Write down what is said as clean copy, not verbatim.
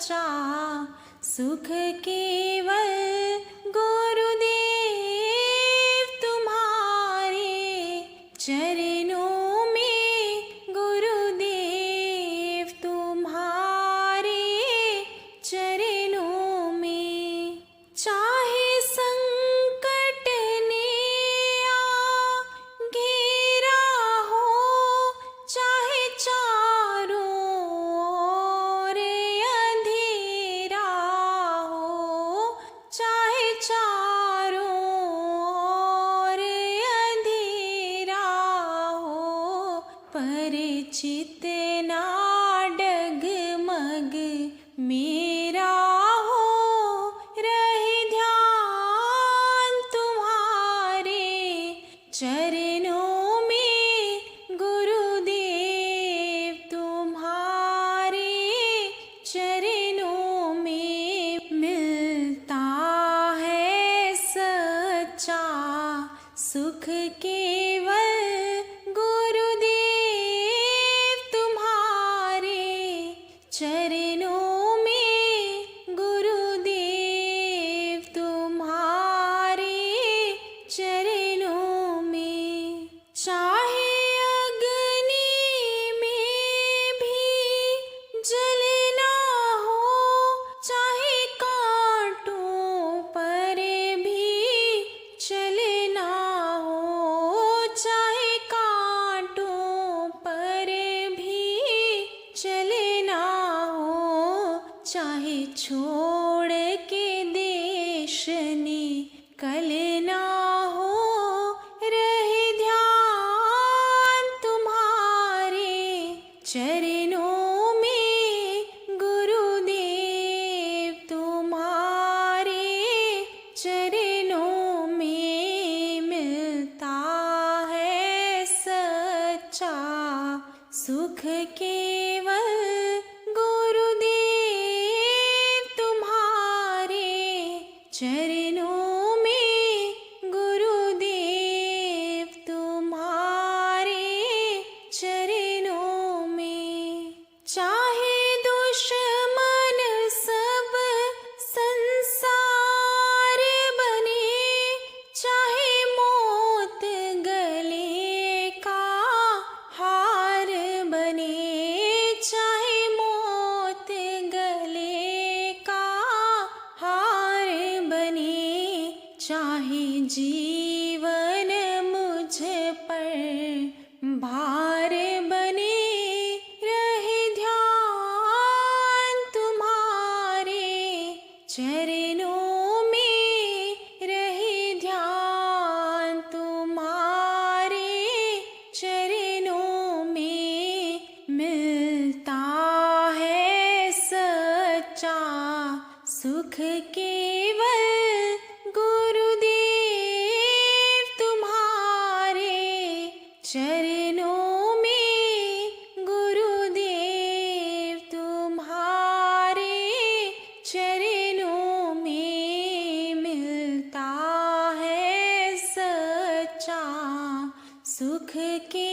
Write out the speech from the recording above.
सच्चा सुख केवल गुरुदेव तुम्हारे चरणों में, गुरुदेव तुम्हारे चरणों में। चाहे संकट ने आ घेरा हो, चाहे चारों ओर अंधेरा हो, चाहे चारों ओर अंधेरा हो, परिचित ना डगमग मेरा हो, रहे ध्यान तुम्हारे चरणों में, गुरुदेव तुम्हारे चरणों में। मिलता है सच्चा सुख केवल गुरुदेव तुम्हारे चरणों में, गुरुदेव तुम्हारे चरणों में। चाहे अग्नि में भी जलना हो, चाहे कांटों पर भी चलना हो, चाहे कांटों पर भी चलना हो, चाहे छोड़ के देश निकलना हो, रहे ध्यान तुम्हारे चरणों में, गुरुदेव तुम्हारे चरणों में। मिलता है सच्चा सुख केवल गुरुदेव तुम्हारे चरणों में, गुरुदेव तुम्हारे चरणों में। चाहे दुश्मन सब संसार बने, चाहे मौत गले का हार बने, चाहे मौत गले का हार बने, चाहे जीवन मुझ पर भार बने, रहे ध्यान तुम्हारे चरणों में, रहे ध्यान तुम्हारे चरणों में। मिलता है सच्चा सुख केवल गुरुदेव तुम्हारे चरणों में, गुरुदेव तुम्हारे चरणों में। मिलता है सच्चा सुख के